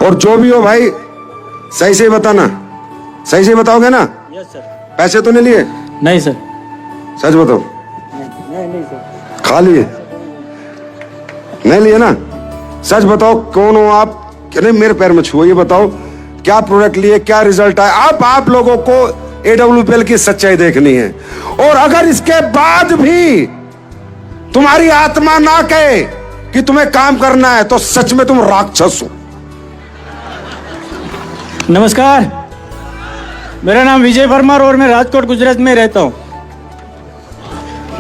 और जो भी हो भाई सही से बताना, सही से बताओगे ना? Yes sir. पैसे तो नहीं लिए? नहीं सर। सच बताओ। नहीं सर। खा लिए? नहीं लिए ना? सच बताओ कौन हो आप? नहीं मेरे पैर में छुओ, ये बताओ क्या प्रोडक्ट लिए, क्या रिजल्ट आया? अब आप लोगों को AWPL की सच्चाई देखनी है। और अगर इसके बाद भी तुम्हारी आत्मा ना कहे कि तुम्हें काम करना है तो सच में तुम राक्षस हो। नमस्कार, मेरा नाम विजय परमार और मैं राजकोट गुजरात में रहता हूँ।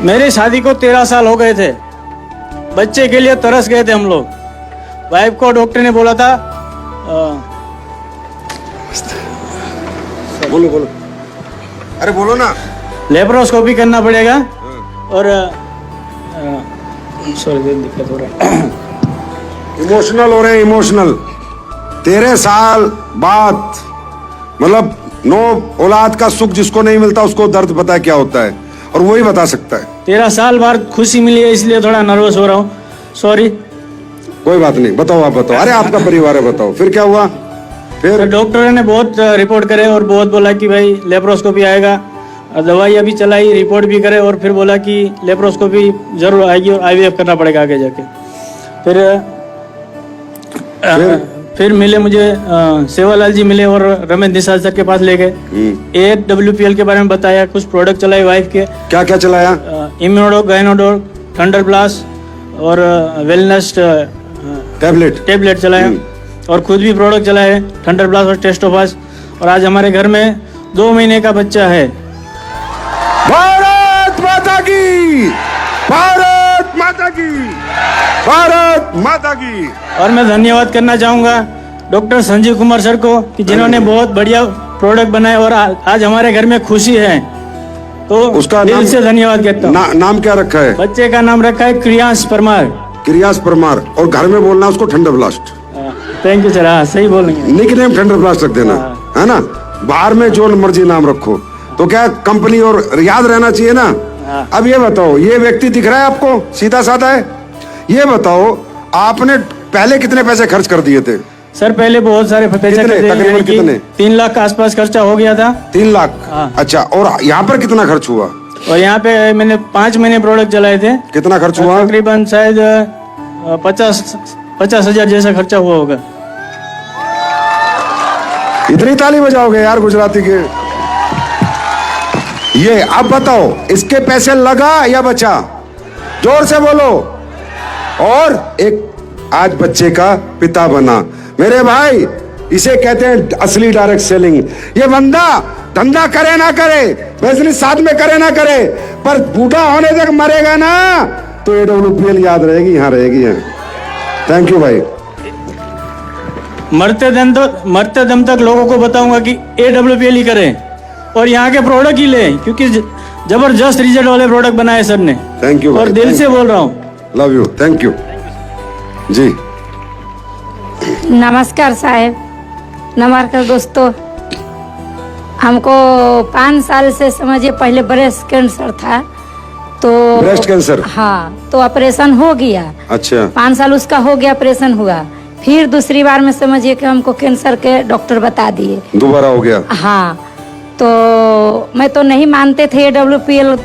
मेरी शादी को 13 साल हो गए थे। बच्चे के लिए तरस गए थे हम लोग। वाइफ को डॉक्टर ने बोला था बोलो बोलो, अरे बोलो ना। लेप्रोस्कोपी करना पड़ेगा और सॉरी दिक्कत हो रहा है। इमोशनल हो रहे हैं, इमोशनल। 13 साल बाद मतलब नो औलाद का सुख जिसको नहीं मिलता उसको दर्द पता है क्या होता है, और वही बता सकता है। 13 साल बाद खुशी मिली है इसलिए थोड़ा नर्वस हो रहा हूँ, सॉरी। कोई बात नहीं, बताओ आप बताओ। अरे आपका परिवार है, बताओ फिर क्या हुआ? फिर डॉक्टर ने बहुत रिपोर्ट करे और बहुत बोला कि भाई लेप्रोस्कोपी आएगा, दवाई अभी चलाई, रिपोर्ट भी करे और फिर बोला कि लेप्रोस्कोपी जरूर आएगी और IVF करना पड़ेगा आगे जाके। फिर मिले मुझे सेवालाल जी मिले और रमेश निषाद सर के पास ले गए। AWPL के बारे में बताया, कुछ प्रोडक्ट चलाए वाइफ के। क्या क्या चलाया? इम्यूनोडॉक, गायनोडॉक, थंडर प्लस और वेलनेस टेबलेट चलाया और खुद भी प्रोडक्ट चलाए, थंडर प्लस और टेस्टोफास। और आज हमारे घर में 2 महीने का बच्चा है। भारत माता की, भारत माता की, भारत माता की। और मैं धन्यवाद करना चाहूँगा डॉक्टर संजीव कुमार सर को कि जिन्होंने बहुत बढ़िया प्रोडक्ट बनाए और आज हमारे घर में खुशी है, तो उसका दिल से धन्यवाद कहता हूँ। नाम क्या रखा है? बच्चे का नाम रखा है क्रियांश परमार। क्रियांश परमार। और घर में बोलना उसको thunder blast. Thank you sir. हाँ सही बोलेंगे। निक नेम थंडर ब्लास्ट रख देना, है ना? बाहर में जो मर्जी नाम रखो, तो क्या कंपनी और याद रहना चाहिए ना। अब ये बताओ, ये व्यक्ति दिख रहा है आपको, सीधा साधा है? ये बताओ आपने पहले कितने पैसे खर्च कर दिए थे? सर पहले बहुत सारे पैसे तकरीबन कितने? 3 लाख के आसपास खर्चा हो गया था। 3 लाख? हाँ। अच्छा, और यहाँ पर कितना खर्च हुआ? और यहाँ पे मैंने 5 महीने प्रोडक्ट चलाए थे। कितना खर्च हुआ? तकरीबन शायद 50,000 जैसा खर्चा हुआ होगा। इतनी ताली बजाओगे यार गुजराती के? ये अब बताओ, इसके पैसे लगा या बचा? जोर से बोलो। और एक आज बच्चे का पिता बना। मेरे भाई, इसे कहते हैं असली डायरेक्ट सेलिंग। ये बंदा धंधा करे ना करे, बिजनेस साथ में करे ना करे, पर बूढ़ा होने तक मरेगा ना तो AWPL याद रहेगी, यहाँ रहेगी। थैंक यू भाई। मरते दम तक लोगों को बताऊंगा कि AWPL ही करें और यहाँ के प्रोडक्ट ही लें, क्योंकि जबरदस्त रिजल्ट वाले प्रोडक्ट बनाए सर ने। थैंक यू और दिल से बोल रहा हूँ। लव यू, थैंक यू जी। नमस्कार साहब, नमस्कार दोस्तों। हमको 5 साल से समझिए पहले ब्रेस्ट कैंसर था, तो ब्रेस्ट कैंसर? हाँ, तो ऑपरेशन हो गया। अच्छा। 5 साल उसका हो गया, ऑपरेशन हुआ। फिर दूसरी बार में समझिए कि हमको कैंसर के डॉक्टर बता दिए। दोबारा हो गया? हाँ, तो मैं तो नहीं मानते थे AWPL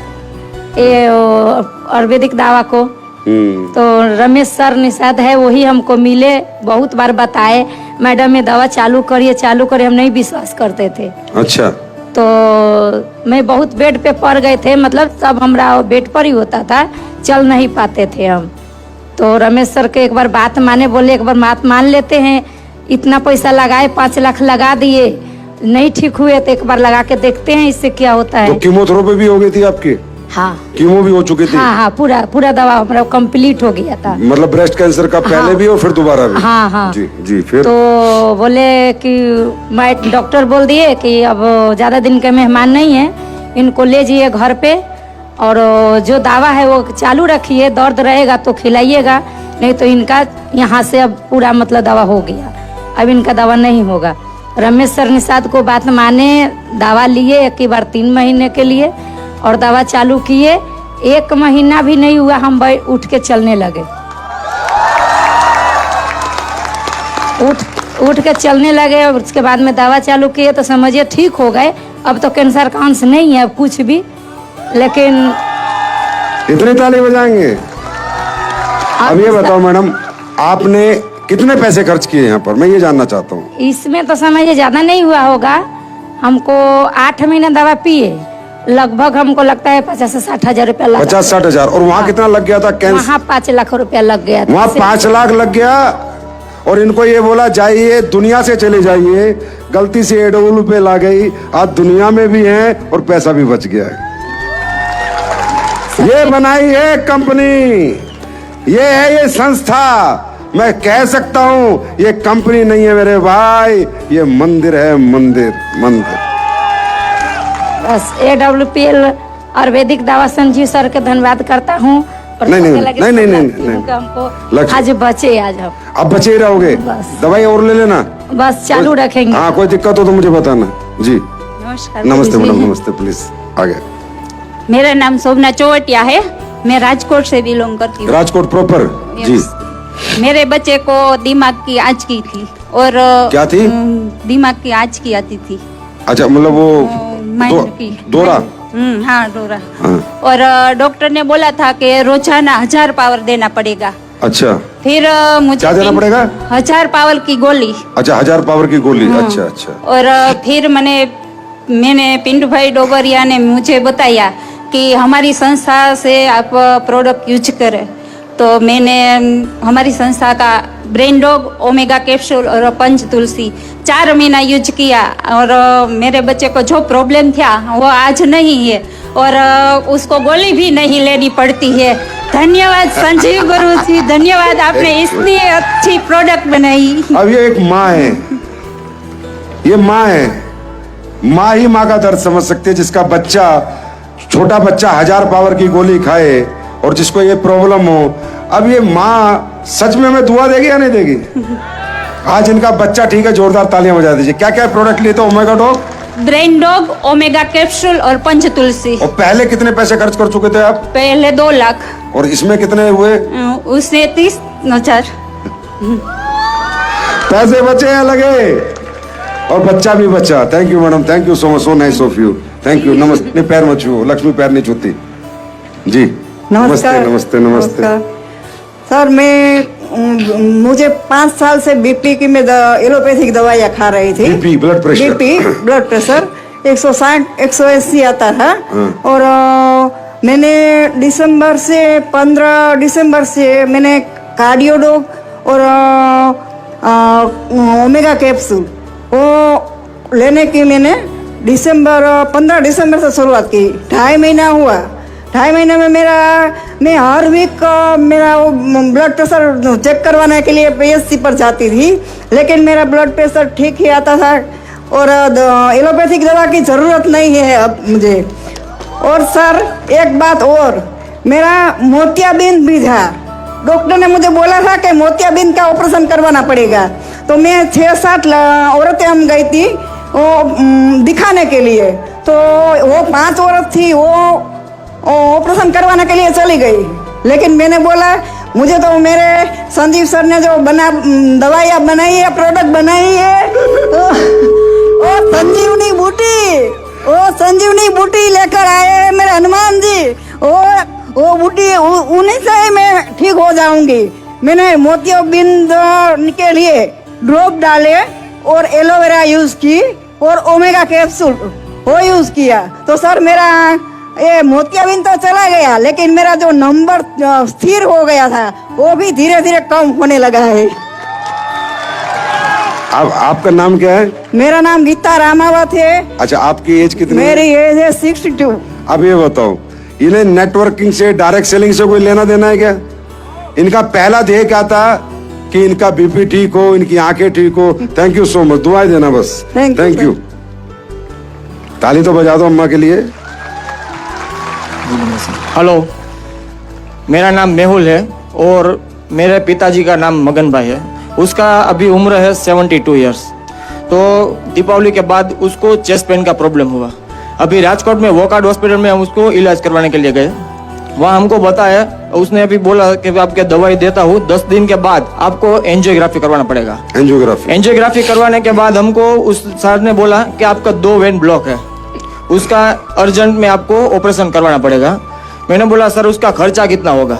आयुर्वेदिक दवा को। तो रमेश सर निषाद है, वही हमको मिले, बहुत बार बताए, मैडम ये दवा चालू करिए, हम नहीं विश्वास करते थे। अच्छा। तो मैं बहुत बेड पे पड़ गए थे, मतलब सब हमरा बेड पर ही होता था, चल नहीं पाते थे हम। तो रमेश सर के एक बार बात माने, बोले एक बार बात मान लेते हैं। इतना पैसा लगाए, 5 लाख लगा दिए, नहीं ठीक हुए तो एक बार लगा के देखते हैं इससे क्या होता है। तो कीमोथेरेपी भी हो गई थी आपकी? हाँ, कीमो भी हो चुकी थी? हाँ, पूरा दवा हमारा कंप्लीट हो गया था। मतलब ब्रेस्ट कैंसर का पहले हाँ, भी और फिर दोबारा भी? हाँ। जी। फिर तो बोले कि मैं डॉक्टर बोल दिए कि अब ज्यादा दिन के मेहमान नहीं है, इनको ले जाइए घर पे और जो दवा है वो चालू रखिए, दर्द रहेगा तो खिलाइएगा, नहीं तो इनका यहाँ से अब पूरा मतलब दवा हो गया, अब इनका दवा नहीं होगा। रमेश सर निषाद को बात माने, दवा लिए 1 बार 3 महीने के लिए और दवा चालू किए। 1 महीना भी नहीं हुआ हम उठ के चलने लगे। उठ के चलने लगे। और उसके बाद में दवा चालू किए तो समझिए ठीक हो गए। अब तो कैंसर का अंश नहीं है अब कुछ भी, लेकिन इतनी ताली बजाएंगे। अब ये बताओ मैडम, आपने कितने पैसे खर्च किए यहाँ पर, मैं ये जानना चाहता हूँ। इसमें तो समझिए ज्यादा नहीं हुआ होगा। हमको 8 महीने दवा पिए, लगभग हमको लगता है 50 से 60 हजार रुपया लगा। 50-60 हजार। और वहाँ कितना लग गया था कैंसर? वहाँ 5 लाख रुपया लग गया था। वहाँ 5 लाख लग गया और इनको ये बोला जाइए दुनिया से चले जाइए। गलती से एडोल पे ला गई, आज दुनिया में भी हैं और पैसा भी बच गया है। ये बनाई है कंपनी, ये है ये संस्था। मैं कह सकता हूँ ये कंपनी नहीं है मेरे भाई, ये मंदिर है, मंदिर मंदिर। बस AWPL आयुर्वेदिक दवा संजीव सर के धन्यवाद करता हूँ। नहीं, हमको आज बचे, आज हम अब बचे ही रहोगे। दवाई और ले लेना, बस चालू रखेंगे। हाँ, कोई दिक्कत हो तो मुझे बताना जी। नमस्कार। नमस्ते मैडम, नमस्ते। प्लीज आगे। मेरा नाम शोभना चौवटिया है, मैं राजकोट से बिलोंग करती हूँ। राजकोट प्रॉपर जी। मेरे बच्चे को दिमाग की आंच की थी और क्या थी? दिमाग की आंच की आती थी। अच्छा, मतलब वो माइंड की दौरा। हाँ, डोरा। हाँ। और डॉक्टर ने बोला था कि रोजाना 1000 पावर देना पड़ेगा। अच्छा, फिर मुझे क्या देना पड़ेगा? 1000 पावर की गोली। अच्छा, 1000 पावर की गोली। अच्छा अच्छा। और फिर मैंने पिंटू भाई डोबरिया ने मुझे बताया कि हमारी संस्था से आप प्रोडक्ट यूज करें। तो मैंने हमारी संस्था का ब्रेन डॉग, ओमेगा कैप्सूल और पंच तुलसी 4 महीना यूज किया और मेरे बच्चे को जो प्रॉब्लम था वो आज नहीं है और उसको गोली भी नहीं लेनी पड़ती है। धन्यवाद संजीव गुरु जी, धन्यवाद, आपने इतनी अच्छी प्रोडक्ट बनाई। अब ये एक माँ है, ये माँ है, माँ ही माँ का दर्द समझ सकती है। जिसका बच्चा, छोटा बच्चा 1000 पावर की गोली खाए और जिसको ये प्रॉब्लम हो, अब ये माँ सच में हमें दुआ देगी या नहीं देगी? आज इनका बच्चा ठीक है, जोरदार तालियां बजा दीजिए। क्या क्या प्रोडक्ट लिए थे? Omega dog, brain dog, omega capsule और पंच तुलसी। और पहले कितने पैसे खर्च कर चुके थे आप? पहले 2 लाख। और इसमें कितने हुए? उसने 30,000 पैसे बचे हैं लगे और बच्चा भी बचा। Thank you madam, thank you so much, so nice of you, thank you. नमस्ते। पैर मत छुओ, लक्ष्मी पैर नहीं छूती जी। नमस्ते नमस्ते नमस्ते। सर, मुझे 5 साल से बीपी की मैं एलोपैथिक दवाइयाँ खा रही थी। BP, blood pressure. BP, blood pressure 160 180 आता था। और मैंने 15 दिसंबर से मैंने कार्डियोडोग और ओमेगा कैप्सूल वो लेने की मैंने 15 दिसंबर से शुरुआत की। 2.5 महीना हुआ। 2.5 महीने में मैं हर वीक मेरा वो ब्लड प्रेशर चेक करवाने के लिए PSC पर जाती थी, लेकिन मेरा ब्लड प्रेशर ठीक ही आता था और एलोपैथिक दवा की ज़रूरत नहीं है अब मुझे। और सर, एक बात और, मेरा मोतियाबिंद भी था। डॉक्टर ने मुझे बोला था कि मोतियाबिंद का ऑपरेशन करवाना पड़ेगा। तो मैं 6-7 औरतें हम गई थी वो दिखाने के लिए। तो वो 5 औरत थी, वो ऑपरेशन करवाने के लिए चली गई। लेकिन मैंने बोला मुझे तो मेरे संजीव सर ने जो दवाइयाँ बनाई है, प्रोडक्ट बनाई है, वो संजीवनी बूटी लेकर आए मेरे हनुमान जी। वो बूटी उन्हीं से ही मैं ठीक हो जाऊंगी। मैंने मोतियाबिंद के लिए ड्रॉप डाले और एलोवेरा यूज की और ओमेगा कैप्सूल वो यूज किया। तो सर, मेरा ये मोतियाबिंद तो चला गया, लेकिन मेरा जो नंबर स्थिर हो गया था वो भी धीरे धीरे कम होने लगा है। अब आपका नाम क्या है? मेरा नाम गीता रामावत है। अच्छा, आपकी एज कितनी है? मेरी एज है 62। अब ये बताओ, इन्हें नेटवर्किंग से, डायरेक्ट सेलिंग से कोई लेना देना है क्या? इनका पहला ध्येय क्या था कि इनका बीपी ठीक हो, इनकी आंखें ठीक हो। थैंक यू सो मच, दुआएं देना बस। Thank you. ताली तो बजा दो अम्मा के लिए। हेलो, मेरा नाम मेहुल है और मेरे पिताजी का नाम मगन भाई है। उसका अभी उम्र है 72 इयर्स। तो दीपावली के बाद उसको चेस्ट पेन का प्रॉब्लम हुआ। अभी राजकोट में वोकार्ड हॉस्पिटल में हम उसको इलाज करवाने के लिए गए वहाँ हमको बताया, उसने अभी बोला कि आपके दवाई देता हूँ, 10 दिन के बाद आपको एंजियोग्राफी करवाना पड़ेगा। एंजियोग्राफी करवाने के बाद हमको उस सर ने बोला कि आपका 2 वेन ब्लॉक है, उसका अर्जेंट में आपको ऑपरेशन करवाना पड़ेगा। मैंने बोला सर उसका खर्चा कितना होगा?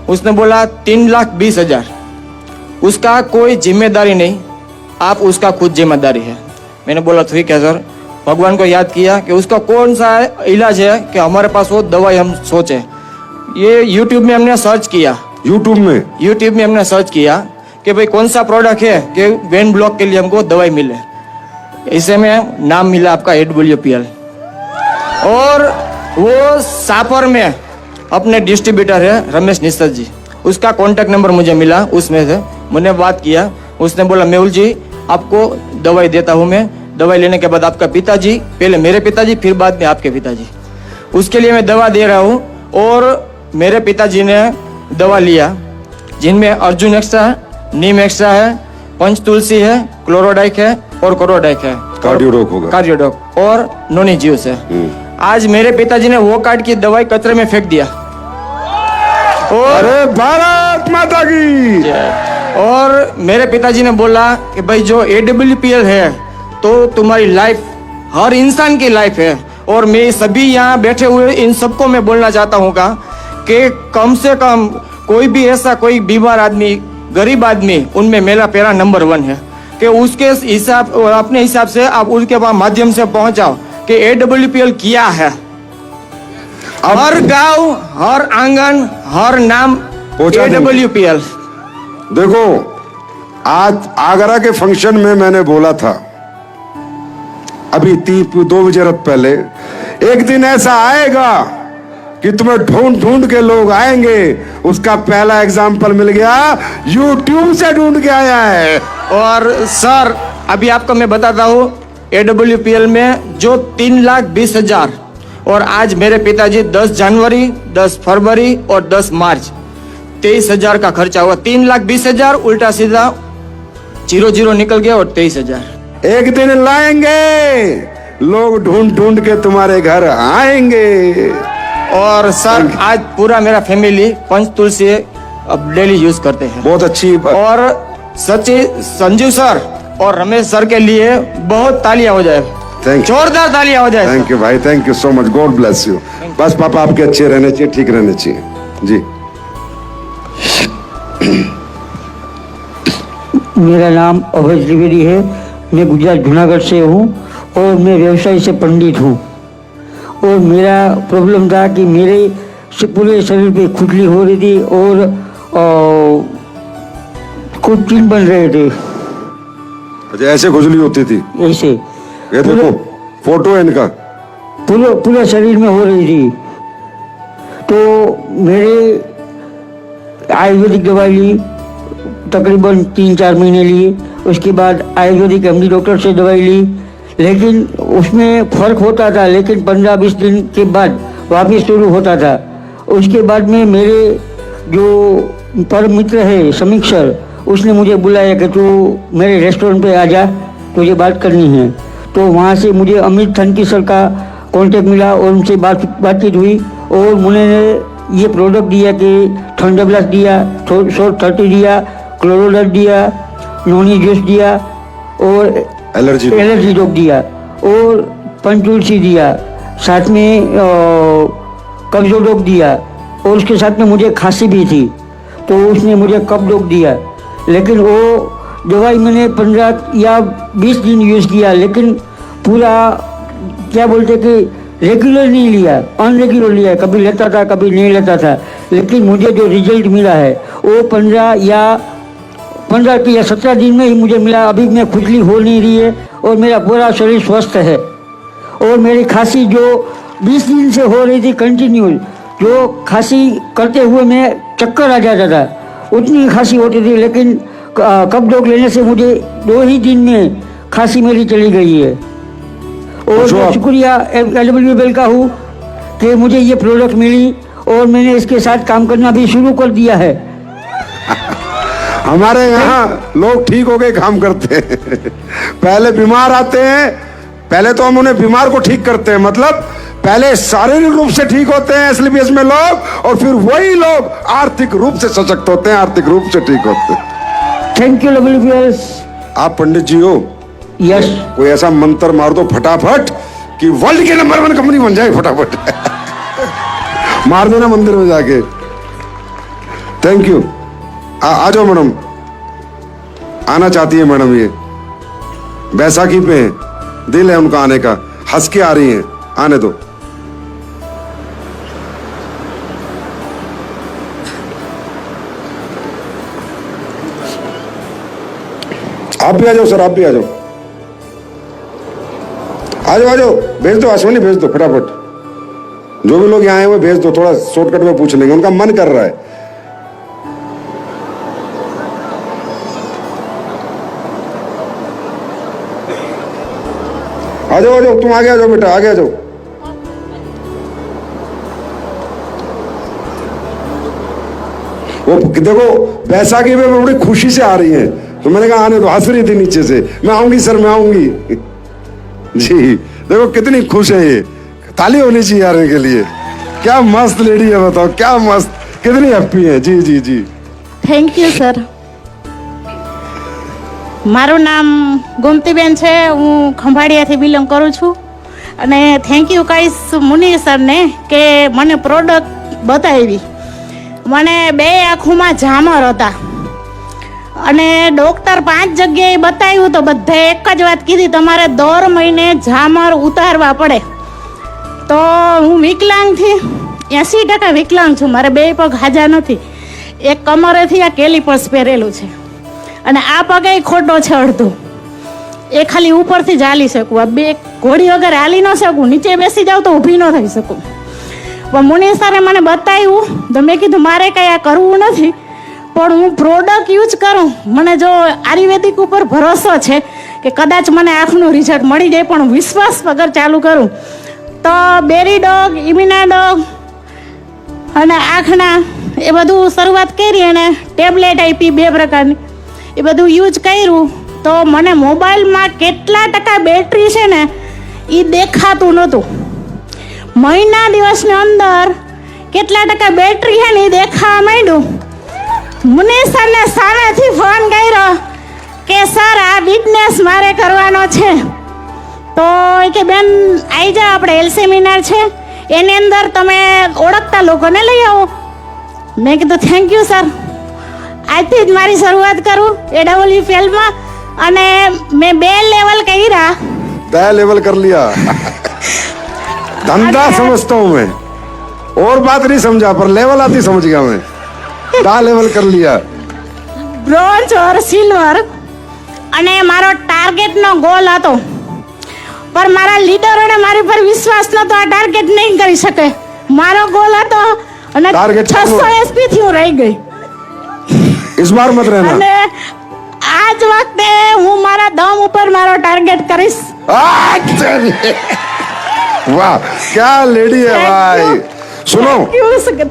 उसने बोला 3,20,000। उसका कोई जिम्मेदारी नहीं, आप उसका खुद जिम्मेदारी है। मैंने बोला ठीक है सर। भगवान को याद किया कि उसका कौन सा इलाज है कि हमारे पास वो दवाई हम सोचे। ये यूट्यूब में हमने सर्च किया, यूट्यूब में हमने सर्च किया कि भाई कौन सा प्रोडक्ट है कि वेन ब्लॉक के लिए हमको दवाई मिले। इसे में नाम मिला आपका AWPL। और वो सापर में अपने डिस्ट्रीब्यूटर है रमेश निश्चल जी, उसका कॉन्टेक्ट नंबर मुझे मिला, उसमें से मैंने बात किया। उसने बोला मेहुल जी आपको दवाई देता हूँ मैं, दवाई लेने के बाद आपका पिताजी, पहले मेरे पिताजी फिर बाद में आपके पिताजी, उसके लिए मैं दवा दे रहा हूँ। और मेरे पिताजी ने दवा लिया जिनमें अर्जुन एक्स्ट्रा है, नीम एक्स्ट्रा है, पंच तुलसी है, क्लोरोडाइक है और कोरोडाइक है, कार्डियोडोक और नोनी ज्यूस है। आज मेरे पिताजी ने वो कार्ड की दवाई कचरे में फेंक दिया। और अरे भारत माता की। और मेरे पिताजी ने बोला कि भाई जो AWPL है तो तुम्हारी लाइफ हर इंसान की लाइफ है। और मैं सभी यहाँ बैठे हुए इन सबको मैं बोलना चाहता हूँ कि कम से कम कोई भी ऐसा कोई बीमार आदमी, गरीब आदमी, उनमें मेरा पैरा नंबर 1 है कि उसके हिसाब, अपने हिसाब से आप उसके माध्यम से पहुंचाओ कि AWPL क्या है। हर गांव, हर आंगन, हर नाम AWPL। देखो आज आगरा के फंक्शन में मैंने बोला था अभी 2 बजे रात पहले, एक दिन ऐसा आएगा कि तुम्हें ढूंढ ढूंढ के लोग आएंगे। उसका पहला एग्जाम्पल मिल गया, यूट्यूब से ढूंढ के आया है। और सर अभी आपको मैं बताता हूँ AWPL में जो 3,20,000 और आज मेरे पिताजी 10 जनवरी, 10 फरवरी और 10 मार्च 23,000 का खर्चा हुआ। 3,20,000 उल्टा सीधा 0 निकल गया और 23,000। एक दिन लाएंगे लोग, ढूंढ ढूंढ के तुम्हारे घर आएंगे। और सर आज पूरा मेरा फैमिली पंच तुलसी अब डेली यूज करते हैं। बहुत अच्छी। और सचिन, संजीव सर और रमेश सर के लिए बहुत तालियां हो जाए, जोरदार तालियां हो जाए। थैंक यू भाई, thank you so much, God bless you. बस पापा आपके अच्छे रहने चाहिए, ठीक रहने चाहिए जी। मेरा नाम अभय त्रिवेदी है, मैं गुजरात जूनागढ़ से हूँ और मैं व्यवसाय से पंडित हूँ। और मेरा प्रॉब्लम था कि मेरे पूरे शरीर पे खुजली हो रही थी और कुछ चिन्ह बन रहे थे। अच्छा ऐसे खुजली होती थी? ऐसे ये देखो फोटो है इनका, पूरे शरीर में हो रही थी। तो मेरे आयुर्वेदिक दवाई ली, तकरीबन 3-4 महीने लिए। उसके बाद आयुर्वेदिक MD डॉक्टर से दवाई ली, लेकिन उसमें फ़र्क होता था, लेकिन 15-20 दिन के बाद वापस शुरू होता था। उसके बाद में मेरे जो परम मित्र है समीक्षर, उसने मुझे बुलाया कि तू मेरे रेस्टोरेंट पे आ जा, तुझे बात करनी है। तो वहाँ से मुझे अमित थनकी सर का कांटेक्ट मिला और उनसे बातचीत हुई और उन्होंने ये प्रोडक्ट दिया कि थंडर ब्लास्ट दिया, शॉर्ट 30 दिया, क्लोरोडाइक दिया, नोनी जूस दिया और एलर्जी डॉग दिया और पंचतुलसी दिया, साथ में कब्जो डॉग दिया और उसके साथ में मुझे खांसी भी थी तो उसने मुझे कप डॉग दिया। लेकिन वो दवाई मैंने 15 या 20 दिन यूज़ किया, लेकिन पूरा क्या बोलते कि रेगुलर नहीं लिया, अनरेगुलर लिया, कभी लेता था कभी नहीं लेता था। लेकिन मुझे जो रिजल्ट मिला है वो 15 या 17 दिन में ही मुझे मिला। अभी मैं खुजली हो नहीं रही है और मेरा पूरा शरीर स्वस्थ है। और मेरी खांसी जो 20 दिन से हो रही थी कंटिन्यू, जो खांसी करते हुए मैं चक्कर आ जाता था, उतनी खांसी होती थी। लेकिन कप डॉग लेने से मुझे 2 ही दिन में खांसी मेरी चली गई है। और मैं शुक्रिया AWPL का हूँ कि मुझे ये प्रोडक्ट मिली और मैंने इसके साथ काम करना भी शुरू कर दिया है। हमारे यहाँ लोग ठीक हो गए काम करते हैं। पहले बीमार आते हैं, पहले तो हम उन्हें बीमार को ठीक करते हैं, मतलब पहले शारीरिक रूप से ठीक होते हैं एसलीपीएस में लोग, और फिर वही लोग आर्थिक रूप से सशक्त होते हैं, आर्थिक रूप से ठीक होते हैं। Thank you lovely viewers. आप पंडित जी हो? यस। कोई ऐसा मंत्र मार दो फटाफट कि वर्ल्ड के नंबर 1 कंपनी बन जाए फटाफट। मार देना मंदिर में जाके। Thank you. आ जाओ मैडम। आना चाहती है मैडम, ये बैसाखी पे है, दिल है उनका आने का, हंस के आ रही हैं, आने दो। आप भी आ जाओ सर, आप भी आ जाओ, आ जाओ, आ जाओ। भेज दो अश्विनी, भेज दो फटाफट। जो भी लोग यहाँ आए हुए भेज दो, थोड़ा शॉर्टकट में पूछ लेंगे, उनका मन कर रहा है। आ जाओ, आ जाओ, तुम आगे आ जाओ बेटा, आगे आ जाओ। वो देखो बैसाखी पे बड़ी खुशी से आ रही है, तो मैंने कहा आने दो, हंस रही थी नीचे से, मैं आऊंगी सर, मैं आऊंगी। जी देखो कितनी खुश है ये, ताली होनी चाहिए यार इनके लिए। क्या मस्त लेडी है, बताओ क्या मस्त, कितनी हैप्पी है। जी जी जी, થેન્ક યુ સર. મારું નામ ગોમતીબેન છે, હું ખંભાળિયાથી બિલોંગ કરું છું. અને થેન્ક યુ કહીશ મુનિ સરને કે મને પ્રોડક્ટ બતાવી. મને 2 આંખોમાં ઝામર હતા અને ડૉક્ટર 5 જગ્યાએ બતાવ્યું તો બધાએ એક જ વાત કીધી, તમારે દર મહિને ઝામર ઉતારવા પડે. તો હું વિકલાંગથી 80% વિકલાંગ છું, મારે 2 પગ હાજા નથી. એક કમરેથી આ કેલિપર્સ પહેરેલું છે અને આ પગે ખોટો છે અડધો, એ ખાલી ઉપરથી જ હાલી શકું. આ 2 ઘોડી વગર હાલી ન શકું, નીચે બેસી જાઉં તો ઊભી ન થઈ શકું. પણ મુનિ સરે મને બતાવ્યું તો મેં કીધું મારે કંઈ આ કરવું નથી, પણ હું પ્રોડક્ટ યુઝ કરું. મને જો આયુર્વેદિક ઉપર ભરોસો છે કે કદાચ મને આંખનું રિઝલ્ટ મળી જાય, પણ વિશ્વાસ વગર ચાલુ કરું તો બેરી ડોગ, ઇમ્યુના ડોગ અને આંખના એ બધું શરૂઆત કરી અને ટેબ્લેટ આપી 2 પ્રકારની, એ બધું યુઝ કર્યું તો મને મોબાઈલમાં કેટલા ટકા બેટરી છે ને એ દેખાતું નહોતું. મહિના દિવસની અંદર કેટલા ટકા બેટરી છે ને એ દેખાવા માંડ્યું. મુનિ સરને સામેથી ફોન કર્યો કે સર આ બિઝનેસ મારે કરવાનો છે. તો એ કે બેન આવી જાઓ, આપણે હેલ્થ સેમિનાર છે એની અંદર તમે ઓળખતા લોકોને લઈ આવો. મેં કીધું થેન્ક યુ સર, આજથી જ મારી શરૂઆત કરું AWFL માં. અને મેં 2 લેવલ કર્યા. 2 लेवल कर लिया। धंधा समझता हूँ मैं, और बात नहीं समझा, पर लेवल आती समझ गया मैं। 2 लेवल कर लिया, બ્રોન્ઝ ઓર સિલ્વર. અને મારો ટાર્ગેટનો ગોલ હતો, પણ મારા લીડરોને મારી પર વિશ્વાસ નતો, આ ટાર્ગેટ નહીં કરી શકે. મારો ગોલ હતો અને Target 600 SP થી હું રહી ગઈ. इस बार मत रहना। અને આજ વખતે હું મારા દમ ઉપર મારો ટાર્ગેટ કરીશ. वाह क्या लेडी है भाई। सुनो,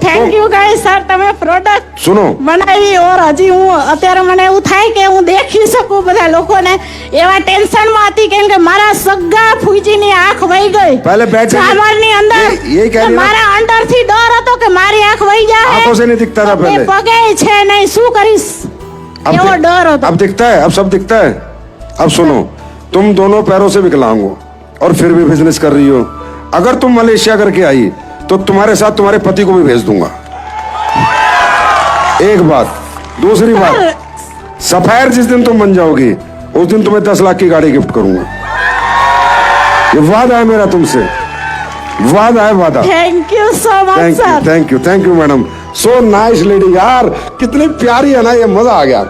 થેન્ક યુ ગાઈસ સર, તમે પ્રોડક્ટ सुनो, બનાવી. ઓર હજી હું અત્યારે મને એવું થાય કે હું દેખી શકું બધા લોકોને. એવા ટેન્શનમાં હતી કેમ કે મારા સગા ફૂજીની આંખ વહી ગઈ पहले बैठ जाइए। ઝામરની અંદર. ये कह रही है ना, મારા અંદરથી ડર હતો કે મારી આંખ વહી જાય, आंखों से नहीं दिखता था એ पहले, પગે છે નહીં, શું કરીશ એવો ડર હતો. अब दिखता है, अब सब दिखता है। अब सुनो, तुम दोनों पैरों से विकलांग हो और फिर भी बिजनेस कर रही हो। अगर तुम मलेशिया करके आई तो तुम्हारे साथ तुम्हारे पति को भी भेज दूंगा। एक बात, दूसरी बात, सफायर जिस दिन तुम बन जाओगी उस दिन तुम्हें 10 लाख की गाड़ी गिफ्ट करूंगा। ये वादा है मेरा तुमसे, वादा है, वादा। Thank you so much thank you, sir. Thank you, thank you madam. So nice lady यार, कितनी प्यारी है ना, ये मजा आ गया।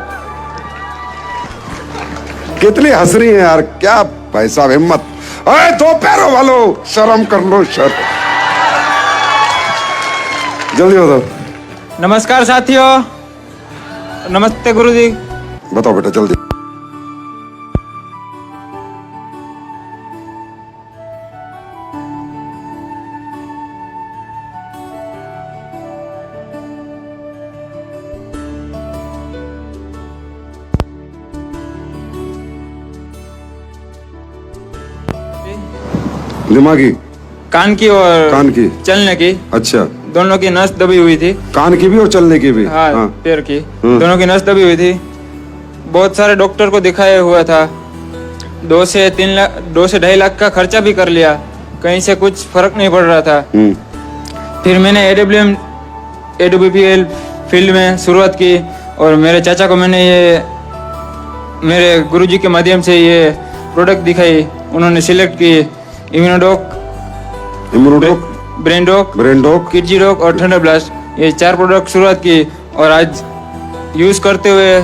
कितनी हंस रही है यार, क्या भाई साहब हिम्मत। अरे 2 पैरों वालों, शर्म कर लो, शर्म। जल्दी बताओ। नमस्कार साथियों, नमस्ते गुरुजी। बताओ बेटा जल्दी। दिमागी कान की और कान की। चलने की, अच्छा, दोनों की नस दबी हुई थी। कान की भी और चलने की भी? हाँ, पैर की दोनों की नस दबी हुई थी। बहुत सारे डॉक्टर को दिखाया हुआ था, 2 से 2.5 लाख का खर्चा भी कर लिया, कहीं से कुछ फर्क नहीं पड़ रहा था। फिर मैंने AWPL फील्ड में शुरुआत की और मेरे चाचा को मैंने ये मेरे गुरुजी के माध्यम से ये प्रोडक्ट दिखाई। उन्होंने सिलेक्ट की इम्यूनोडॉक, ब्रेनडॉक, किडजी डॉक और थंडर ब्लास्ट, ये 4 प्रोडक्ट शुरुआत की और आज यूज करते हुए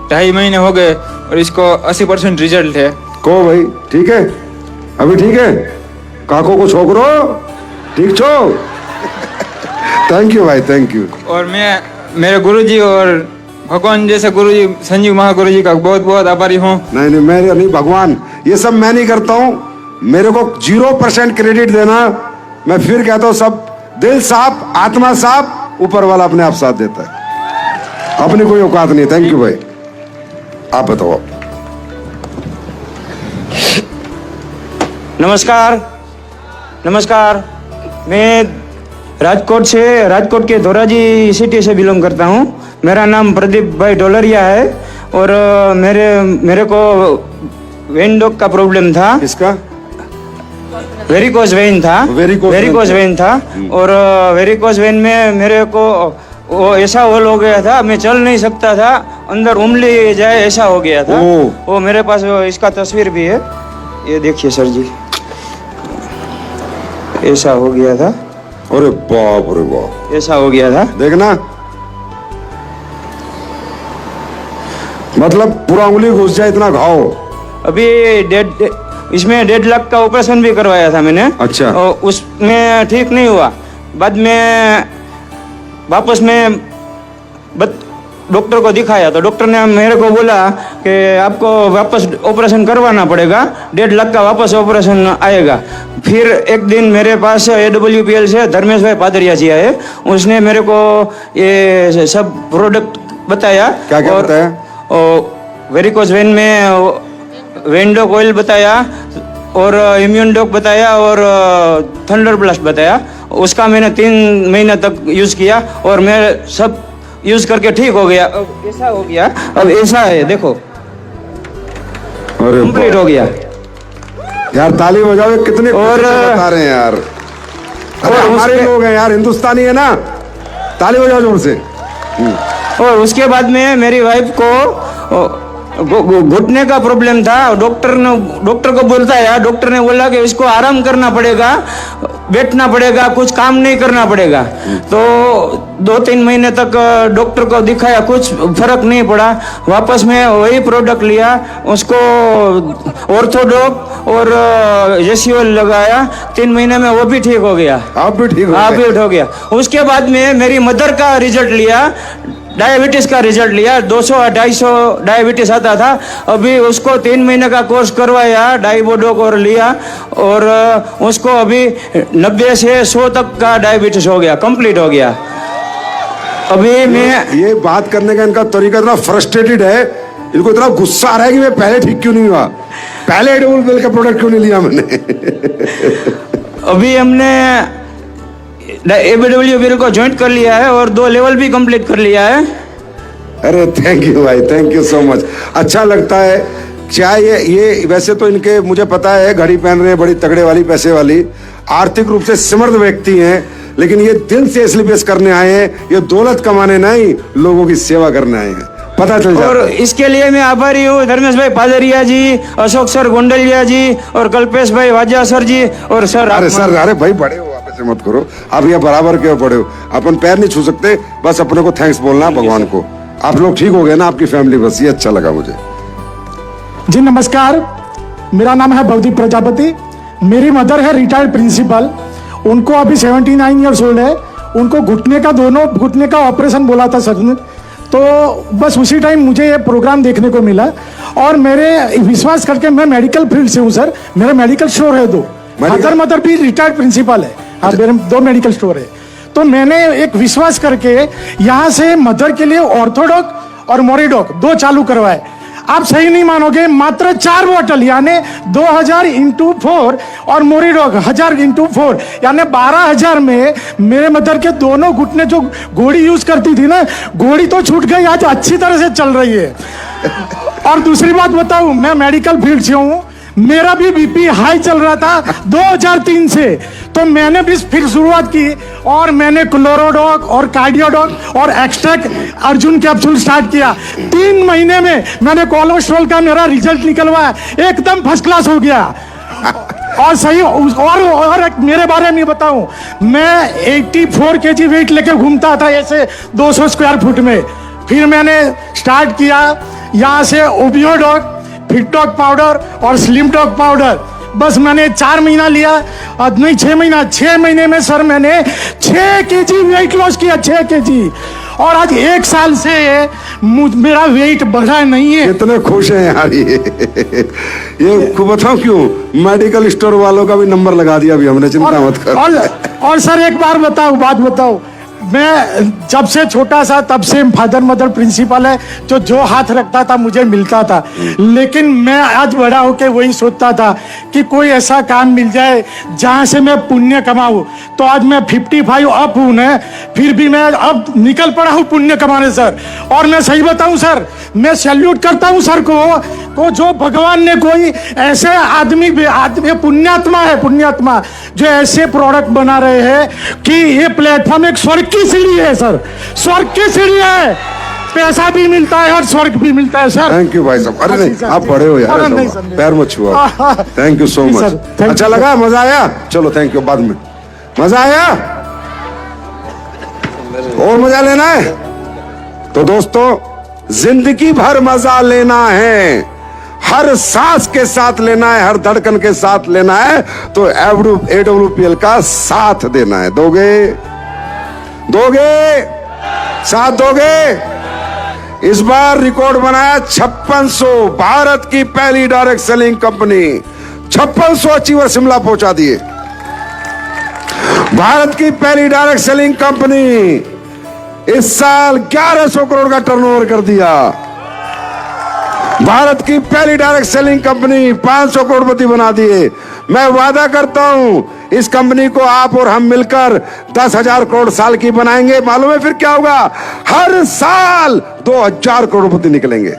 2.5 महीने हो गए और इसको 80% रिजल्ट है। को भाई ठीक है, अभी ठीक है, काको को छोकरो ठीक छो। थैंक यू भाई, थैंक यू। और मैं मेरे गुरुजी और भगवान जैसे गुरुजी संजीव महागुरुजी का बहुत बहुत आभारी हूँ। नहीं, मेरे नहीं भगवान, ये सब मैं नहीं करता हूँ, मेरे को 0% क्रेडिट देना। मैं फिर कहता हूँ, सब दिल साफ, आत्मा साफ, ऊपर वाला अपने आप साथ देता है, अपनी कोई औकात नहीं। थैंक यू भाई। आप बताओ। नमस्कार, मैं राजकोट के धोराजी सिटी से बिलोंग करता हूँ। मेरा नाम प्रदीप भाई डोलरिया है और मेरे को वेन डॉग का प्रॉब्लम था। किसका? वेरिकोज वेन था। वेरिकोज वेन था और वेरिकोज वेन में मेरे को वो ऐसा होल हो गया था, मैं चल नहीं सकता था, अंदर उंगली जाए ऐसा हो गया था। वो मेरे पास इसका तस्वीर भी है, ये देखिए सर जी, ऐसा हो गया था। अरे बाप रे बाप, ऐसा हो गया था, देखना, मतलब पूरा उंगली घुस जाए इतना घाव। अभी इसमें 1.5 लाख का ऑपरेशन भी करवाया था मैंने। अच्छा। उसमें ठीक नहीं हुआ, बाद में वापस में डॉक्टर को दिखाया तो डॉक्टर ने मेरे को बोला कि आपको वापस ऑपरेशन करवाना पड़ेगा, 1.5 लाख का वापस ऑपरेशन आएगा। फिर एक दिन मेरे पास AWPL से धर्मेश भाई पादरिया जी आए, उसने मेरे को ये सब प्रोडक्ट बताया। क्या क्या बताया? वेरिकोज वेन में वेंडोक ऑयल बताया और इम्यून डॉक बताया और थंडर ब्लास्ट बताया। उसका मैंने 3 महीने तक यूज किया और मैं सब यूज करके ठीक हो गया। अब ऐसा हो गया, अब ऐसा है, देखो कंप्लीट हो गया यार। ताली बजाओ, कितने और बता रहे हैं यार। अरे हमारे लोग हैं यार, हिंदुस्तानी है ना, ताली बजाओ जोर से। और उसके बाद में मेरी वाइफ को घुटने का प्रॉब्लम था। डॉक्टर को बोलता है, डॉक्टर ने बोला कि इसको आराम करना पड़ेगा, बैठना पड़ेगा, कुछ काम नहीं करना पड़ेगा। तो 2-3 महीने तक डॉक्टर को दिखाया, कुछ फर्क नहीं पड़ा। वापस में वही प्रोडक्ट लिया, उसको ऑर्थोडॉक और जेसीओल लगाया, 3 महीने में वो भी ठीक हो गया। आप भी ठीक हो गया। उसके बाद में मेरी मदर का रिजल्ट लिया, डायबिटीज का रिजल्ट लिया, 200-250 डायबिटीज आता था। अभी उसको 3 महीने का कोर्स करवाया, डाइबोडोक और लिया और उसको अभी 90 से 100 तक का डायबिटीज हो गया, कंप्लीट हो गया। अभी मैं ये बात करने का इनका तरीका इतना फ्रस्ट्रेटेड है, इनको इतना गुस्सा आ रहा है कि मैं पहले ठीक क्यों नहीं हुआ, पहले AWPL का प्रोडक्ट क्यों नहीं लिया मैंने। अभी हमने AWPL को ज्वाइन कर लिया है और 2 लेवल भी कंप्लीट कर लिया है। अरे थैंक यू भाई, थैंक यू सो मच। अच्छा लगता है। क्या ये वैसे तो इनके मुझे पता है घड़ी पहन रहे हैं, बड़ी तगड़े वाली, पैसे वाली, आर्थिक रूप से समृद्ध व्यक्ति हैं, लेकिन ये दिल से इसलिए पेश करने आए हैं, ये दौलत कमाने नहीं, लोगों की सेवा करने आए हैं, पता चल जाता। और इसके लिए मैं आभारी हूँ धर्मेश भाई पादरिया जी, अशोक सर गोंडलिया जी और कल्पेश भाई वाजा सर जी और सर। अरे सर, अरे भाई बड़े हो, आप ऐसे मत करो, आप ये बराबर क्यों पड़े हो, अपन पैर नहीं छू सकते, बस अपने को थैंक्स बोलना भगवान को। आप लोग ठीक हो गए ना, आपकी फैमिली, बस ये अच्छा लगा मुझे। जी नमस्कार, मेरा नाम है भवदीप प्रजापति। मेरी मदर है रिटायर्ड प्रिंसिपल, उनको अभी 79 ईयर्स ओल्ड है। उनको दोनों घुटने का ऑपरेशन बोला था सर ने, तो बस उसी टाइम मुझे ये प्रोग्राम देखने को मिला और मेरे विश्वास करके, मैं मेडिकल फील्ड से हूँ सर, मेरा मेडिकल स्टोर है 2, मदर भी रिटायर्ड प्रिंसिपल है। हाँ, मेरे 2 मेडिकल स्टोर है। तो मैंने एक विश्वास करके यहाँ से मदर के लिए ऑर्थोडॉक और मोरिडॉक 2 चालू करवाए। आप सही नहीं मानोगे, मात्र 4 बोतल यानी 2000 इंटू 4 और मोरीडॉग 1000 इंटू 4 यानी 12000 में मेरे मदर के दोनों घुटने, जो घोड़ी यूज करती थी ना, घोड़ी तो छूट गई, आज अच्छी तरह से चल रही है। और दूसरी बात बताऊं, मैं मेडिकल फील्ड से हूं, मेरा भी बीपी हाई चल रहा था 2003 से, तो मैंने भी फिर शुरुआत की और मैंने क्लोरोडॉग और कार्डियोडॉग और एक्सट्रैक्ट अर्जुन कैप्सूल स्टार्ट किया। 3 महीने में मैंने कोलेस्ट्रॉल का मेरा रिजल्ट निकलवाया, एकदम फर्स्ट क्लास हो गया। और सही और मेरे बारे में बताऊं, मैं 84 kg वेट लेकर घूमता था ऐसे 200 स्क्वायर फुट में। फिर मैंने स्टार्ट किया यहाँ से ओबियोडॉग, फिटडॉग पाउडर और स्लिम डॉग पाउडर। बस मैंने 4 महीना लिया, नहीं 6 महीना, 6 महीने में सर मैंने 6 kg वेट लॉस किया, 6 kg। और आज 1 साल से मेरा वेट बढ़ा नहीं है। इतने खुश हैं यार ये खूब बताओ क्यों, मेडिकल स्टोर वालों का भी नंबर लगा दिया अभी हमने, चिंता मत कर। और सर एक बार बात बताओ, मैं जब से छोटा सा तब से फादर मदर प्रिंसिपल है, जो हाथ रखता था मुझे मिलता था। लेकिन मैं आज बड़ा होकर वही सोचता था कि कोई ऐसा काम मिल जाए जहां से मैं पुण्य कमाऊं। तो आज मैं 55 अप हूं ना, फिर भी मैं अब निकल पड़ा हूं पुण्य कमाने सर। और मैं सही बताऊं सर, मैं सैल्यूट करता हूं सर को जो भगवान ने कोई ऐसे आदमी पुण्यात्मा है, पुण्यात्मा जो ऐसे प्रोडक्ट बना रहे हैं कि ये प्लेटफॉर्म एक स्वर्ग की सीढ़ी है सर, स्वर्ग की सीढ़ी है, पैसा भी मिलता है और स्वर्ग भी मिलता है सर। थैंक यू भाई साहब। अरे नहीं, आप बड़े हो यार, पैर मत छुआ। Thank you so much. अच्छा लगा, मजा आया? चलो थैंक यू, बाद में मजा आया और मजा लेना है तो दोस्तों जिंदगी भर मजा लेना है, हर सांस के साथ लेना है, हर धड़कन के साथ लेना है, तो AWPL का साथ देना है। दोगे साथ दोगे? इस बार रिकॉर्ड बनाया 5600, भारत की पहली direct selling company 5600 achiever Shimla पहुंचा दिए। भारत की पहली डायरेक्ट सेलिंग कंपनी इस साल 1100 करोड़ का टर्नओवर कर दिया। भारत की पहली डायरेक्ट सेलिंग कंपनी 500 करोड़पति बना दिए। मैं वादा करता हूं इस कंपनी को आप और हम मिलकर 10,000 करोड़ साल की बनाएंगे। मालूम है फिर क्या होगा? हर साल 2000 करोड़पति निकलेंगे।